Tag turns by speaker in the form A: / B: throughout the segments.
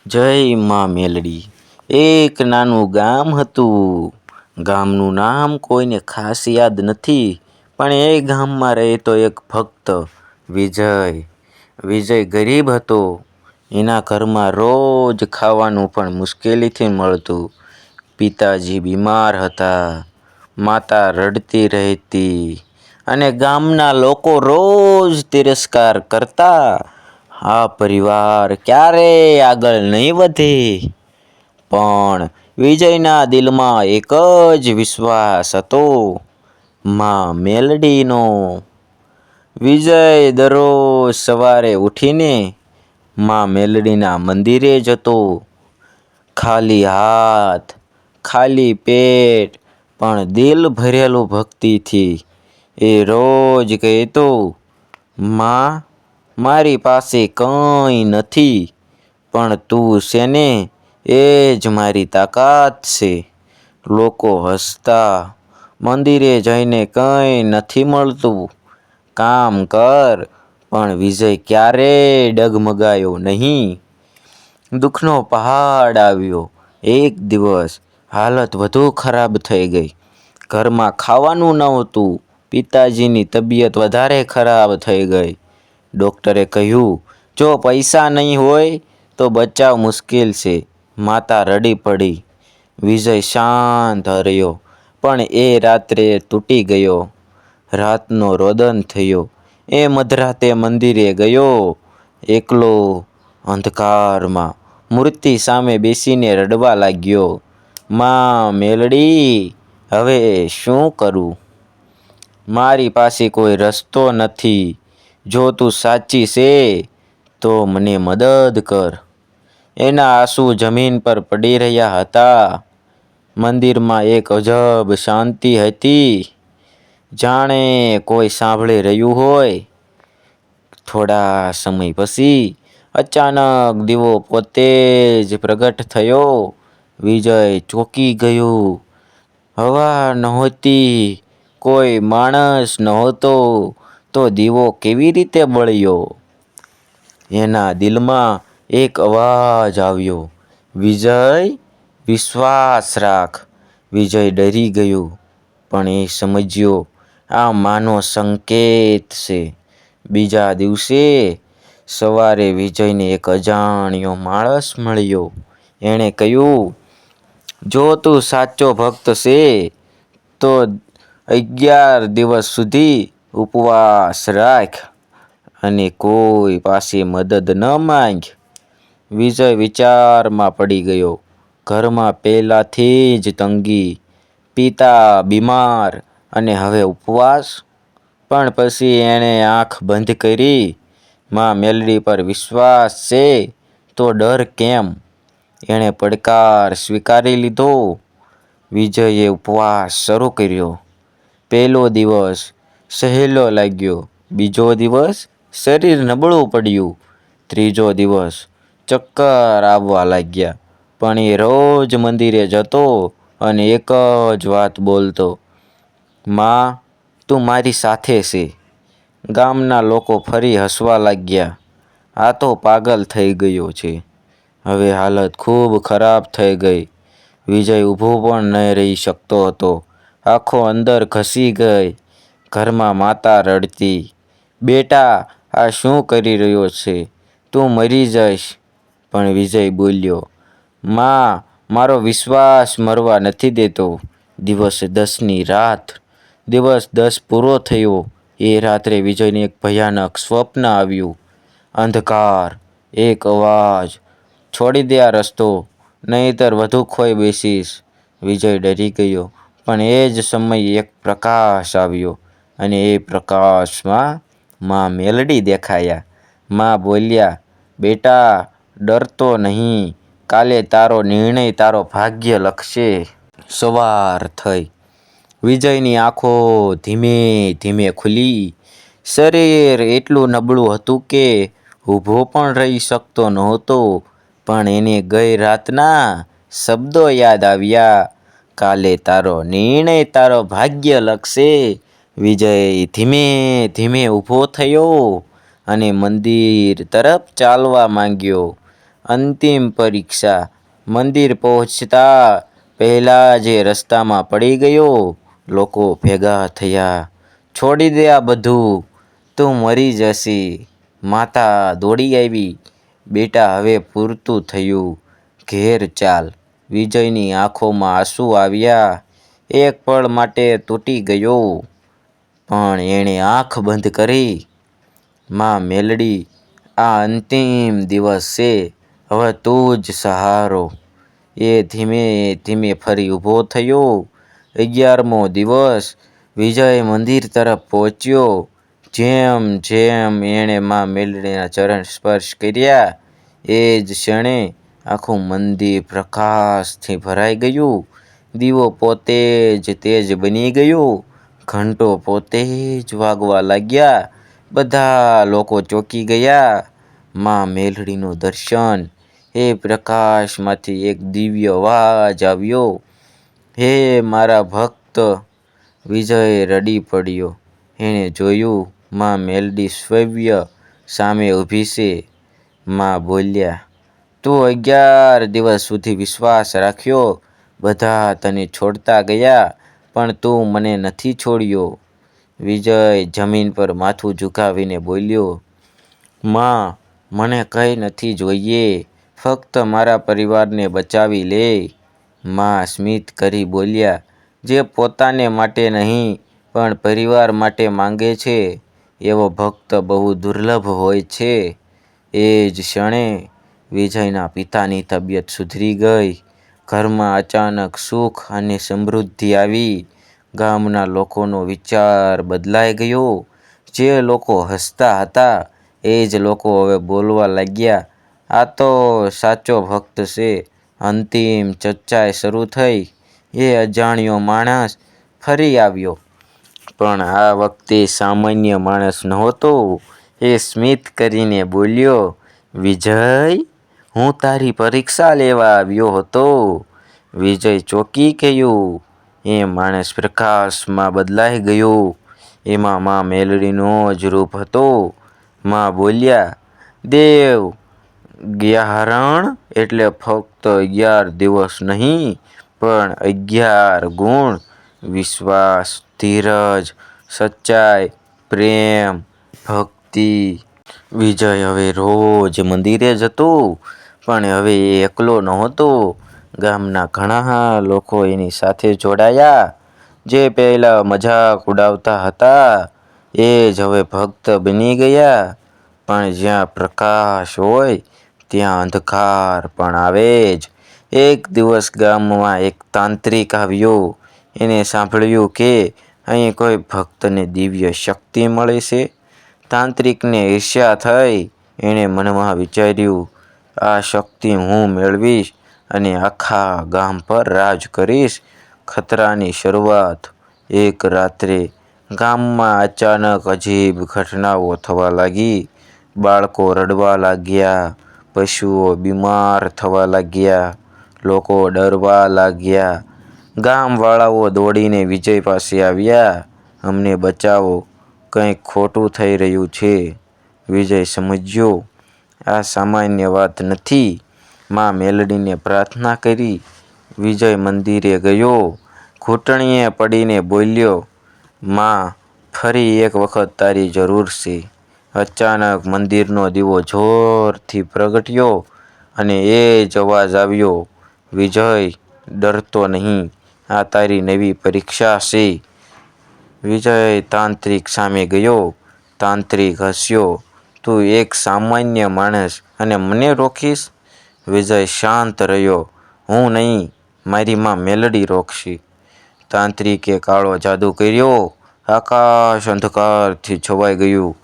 A: જય માં મેલડી. એક નાનું ગામ હતું. ગામનું નામ કોઈને ખાસ યાદ નથી, પણ એ ગામમાં રહેતો એક ભક્ત વિજય. વિજય ગરીબ હતો. એના ઘરમાં રોજ ખાવાનું પણ મુશ્કેલીથી મળતું. પિતાજી બીમાર હતા, માતા રડતી રહેતી, અને ગામના લોકો રોજ તિરસ્કાર કરતા. આ પરિવાર ક્યારેય આગળ નહીં વધે. પણ વિજયના દિલમાં એક જ વિશ્વાસ હતો, માં મેલડીનો. વિજય દરરોજ સવારે ઉઠીને માં મેલડીના મંદિરે જતો. ખાલી હાથ, ખાલી પેટ, પણ દિલ ભરેલું ભક્તિથી. એ રોજ કહેતો, માં, મારી પાસે કંઈ નથી, પણ તું છે ને, એ જ મારી તાકાત છે. લોકો હસતા. મંદિરે જઈને કંઈ નથી મળતું, કામ કર. પણ વિજય ક્યારેય ડગમગાયો નહીં. દુઃખનો પહાડ આવ્યો. એક દિવસ હાલત વધુ ખરાબ થઈ ગઈ. ઘરમાં ખાવાનું નહોતું. પિતાજીની તબિયત વધારે ખરાબ થઈ ગઈ. ડૉક્ટરે કહ્યું, જો પૈસા નહીં હોય તો બચાવ મુશ્કેલ છે. માતા રડી પડી. વિજય શાંત રહ્યો, પણ એ રાત્રે તૂટી ગયો. રાતનો રોદન થયો. એ મધરાતે મંદિરે ગયો, એકલો, અંધકારમાં, મૂર્તિ સામે બેસીને રડવા લાગ્યો. માં મેલડી, હવે શું કરું? મારી પાસે કોઈ રસ્તો નથી. જો તું સાચી છે તો મને મદદ કર. એના આંસુ જમીન પર પડી રહ્યા હતા. મંદિરમાં એક અજબ શાંતિ હતી, જાણે કોઈ સાંભળી રહ્યું હોય. થોડા સમય પછી અચાનક દીવો પોતે જ પ્રગટ થયો. વિજય ચોંકી ગયો. હવા નહોતી, કોઈ માણસ નહોતો, તો દીવો કેવી રીતે બળ્યો? એના દિલમાં એક અવાજ આવ્યો, વિજય, વિશ્વાસ રાખ. વિજય ડરી ગયો, પણ એ સમજ્યો, આ માનો સંકેત છે. બીજા દિવસે સવારે વિજયને એક અજાણ્યો માણસ મળ્યો. એણે કહ્યું, જો તું સાચો ભક્ત છે તો 11 દિવસ સુધી ઉપવાસ રાખ અને કોઈ પાસે મદદ ન માંગ. વિજય વિચારમાં પડી ગયો. ઘરમાં પહેલાથી જ તંગી, પિતા બીમાર, અને હવે ઉપવાસ. પણ પછી એણે આંખ બંધ કરી. માં મેલડી પર વિશ્વાસ છે તો ડર કેમ? એણે પડકાર સ્વીકારી લીધો. વિજયે ઉપવાસ શરૂ કર્યો. પહેલો દિવસ સહેલો લાગ્યો. બીજો દિવસ શરીર નબળું પડ્યું. ત્રીજો દિવસ ચક્કર આવવા લાગ્યા. પણ એ રોજ મંદિરે જતો અને એક જ વાત બોલતો, માં, તું મારી સાથે છે. ગામના લોકો ફરી હસવા લાગ્યા. આ તો પાગલ થઈ ગયો છે. હવે હાલત ખૂબ ખરાબ થઈ ગઈ. વિજય ઊભો પણ ન રહી શકતો હતો. આંખો અંદર ઘસી ગઈ. ઘરમાં માતા રડતી, બેટા, આ શું કરી રહ્યો છે? તું મરી જઈશ. પણ વિજય બોલ્યો, માં, મારો વિશ્વાસ મરવા નથી દેતો. દિવસ 10ની રાત. દિવસ 10 પૂરો થયો. એ રાત્રે વિજયને એક ભયાનક સ્વપ્ન આવ્યું. અંધકાર. એક અવાજ, છોડી દે આ રસ્તો, નહીંતર વધુ ખોઈ બેસીશ. વિજય ડરી ગયો. પણ એ જ સમયે એક પ્રકાશ આવ્યો, અને એ પ્રકાશમાં માં મેલડી દેખાયા. માં બોલ્યા, બેટા, ડરતો નહીં. કાલે તારો નિર્ણય તારો ભાગ્ય લખશે. સવાર થઈ. વિજયની આંખો ધીમે ધીમે ખુલી. શરીર એટલું નબળું હતું કે ઊભો પણ રહી શકતો નહોતો. પણ એને ગઈ રાતના શબ્દો યાદ આવ્યા, કાલે તારો નિર્ણય તારો ભાગ્ય લખશે. વિજય ધીમે ધીમે ઊભો થયો અને મંદિર તરફ ચાલવા માંગ્યો. અંતિમ પરીક્ષા. મંદિર પહોંચતા પહેલા જે રસ્તામાં પડી ગયો. લોકો ભેગા થયા. છોડી દે આ બધું, તું મરી જશી. માતા દોડી આવી. બેટા હવે પૂરતું થયું, ઘેર ચાલ. વિજયની આંખોમાં આંસુ આવ્યા. એક પળ માટે તૂટી ગયો, પણ એણે આંખ બંધ કરી. માં મેલડી, આ અંતિમ દિવસ છે, હવે તું જ સહારો. એ ધીમે ધીમે ફરી ઊભો થયો. 11મો દિવસ. વિજય મંદિર તરફ પહોંચ્યો. જેમ જેમ એણે માં મેલડીના ચરણ સ્પર્શ કર્યા, એ જ ક્ષણે આખું મંદિર પ્રકાશથી ભરાઈ ગયું. દીવો પોતે જ તેજ બની ગયો. ઘંટો પોતે જ વાગવા લાગ્યા. બધા લોકો ચોંકી ગયા. માં મેલડીનું દર્શન. એ પ્રકાશમાંથી એક દિવ્ય અવાજ આવ્યો, હે મારા ભક્ત. વિજય રડી પડ્યો. એણે જોયું, માં મેલડી સવ્ય સામે ઊભી છે. માં બોલ્યા, તું 11 દિવસ સુધી વિશ્વાસ રાખ્યો. બધા તને છોડતા ગયા, પણ તું મને નથી છોડ્યો. વિજય જમીન પર માથું ઝુકાવીને બોલ્યો, માં, મને કંઈ નથી જોઈએ. ફક્ત મારા પરિવારને બચાવી લે. માં સ્મિત કરી બોલ્યા, જે પોતાને માટે નહીં પણ પરિવાર માટે માંગે છે, એવો ભક્ત બહુ દુર્લભ હોય છે. એ જ ક્ષણે વિજયના પિતાની તબિયત સુધરી ગઈ. ઘરમાં અચાનક સુખ અને સમૃદ્ધિ આવી. ગામના લોકોનો વિચાર બદલાઈ ગયો. જે લોકો હસતા હતા, એ જ લોકો હવે બોલવા લાગ્યા, આ તો સાચો ભક્ત છે. અંતિમ ચર્ચા શરૂ થઈ. એ અજાણ્યો માણસ ફરી આવ્યો. પણ આ વખતે સામાન્ય માણસ નહોતો. એ સ્મિત કરીને બોલ્યો, વિજય, હું તારી પરીક્ષા લેવા આવ્યો હતો. વિજય ચોંકી ગયો. એ માણસ પ્રકાશમાં બદલાઈ ગયો. એમાં માં મેલડીનો જ રૂપ હતો. માં બોલ્યા, દેવ જ્ઞાહરણ એટલે ફક્ત 11 દિવસ નહીં, પણ 11 ગુણ. વિશ્વાસ, ધીરજ, સચ્ચાઈ, પ્રેમ, ભક્તિ. વિજય હવે રોજ મંદિરે જતો, પણ હવે એ એકલો નહોતો. ગામના ઘણા લોકો એની સાથે જોડાયા. જે પહેલા મજાક ઉડાવતા હતા, એ જ હવે ભક્ત બની ગયા. પણ જ્યાં પ્રકાશ હોય, ત્યાં અંધકાર પણ આવે જ. એક દિવસ ગામમાં એક તાંત્રિક આવ્યો. એને સાંભળ્યું કે અહીં કોઈ ભક્તને દિવ્ય શક્તિ મળે છે. તાંત્રિકને ઈર્ષ્યા થઈ. એણે મનમાં વિચાર્યું, આ શક્તિ હું મેળવીશ અને આખા ગામ પર રાજ કરીશ. ખતરાની શરૂઆત. એક રાત્રે ગામમાં અચાનક અજીબ ઘટનાઓ થવા લાગી. બાળકો રડવા લાગ્યા, પશુઓ બીમાર થવા લાગ્યા, લોકો ડરવા લાગ્યા. ગામવાળાઓ દોડીને વિજય પાસે આવ્યા, અમને બચાવો, કંઈક ખોટું થઈ રહ્યું છે. વિજય સમજ્યો, આ સામાન્ય વાત નથી. માં મેલડીને પ્રાર્થના કરી. વિજય મંદિરે ગયો. ઘૂંટણિયે પડીને બોલ્યો, માં, ફરી એક વખત તારી જરૂર છે. અચાનક મંદિરનો દીવો જોરથી પ્રગટ્યો અને એ જ અવાજ આવ્યો, વિજય, ડરતો નહીં, આ તારી નવી પરીક્ષા છે. વિજય તાંત્રિક સામે ગયો. તાંત્રિક હસ્યો, તું એક સામાન્ય માણસ અને મને રોકીશ? વિજય શાંત રહ્યો, હું નહીં, મારી માં મેલડી રોકશે. તાંત્રિકે કાળો જાદુ કર્યો. આકાશ અંધકારથી છવાઈ ગયું.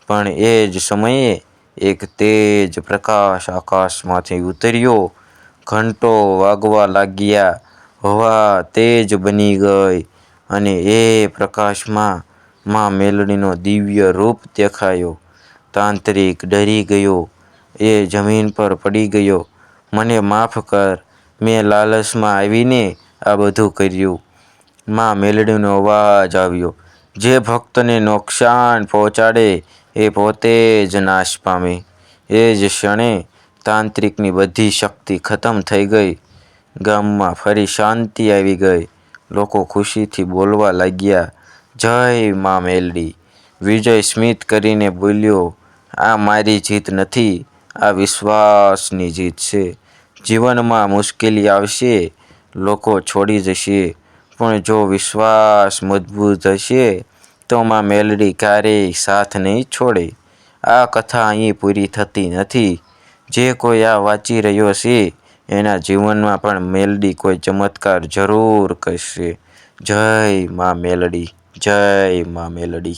A: પણ એ જ સમયે એક તેજ પ્રકાશ આકાશમાંથી ઉતર્યો. ઘંટો વાગવા લાગ્યા. હવા તેજ બની ગઈ અને એ પ્રકાશમાં માં મેલડીનો દિવ્ય રૂપ દેખાયો. તાંત્રિક ડરી ગયો. એ જમીન પર પડી ગયો. મને માફ કર, મેં લાલચમાં આવીને આ બધું કર્યું. માં મેલડીનો અવાજ આવ્યો, જે ભક્તને નુકસાન પહોંચાડે, એ પોતે જ નાશ પામે. એ જ ક્ષણે તાંત્રિકની બધી શક્તિ ખતમ થઈ ગઈ. ગામમાં ફરી શાંતિ આવી ગઈ. લોકો ખુશીથી બોલવા લાગ્યા, જય મા મેલડી. વિજય સ્મિત કરીને બોલ્યો, આ મારી જીત નથી, આ વિશ્વાસની જીત છે. જીવનમાં મુશ્કેલી આવશે, લોકો છોડી જશે, પણ જો વિશ્વાસ મજબૂત હશે તો મા મેલડી ક્યારેય સાથ નહીં છોડે. આ કથા અહીં પૂરી થતી નથી. જે કોઈ આ વાંચી રહ્યો છે એના જીવનમાં પણ મેલડી કોઈ ચમત્કાર જરૂર કરશે. જય મા મેલડી, જય મા મેલડી.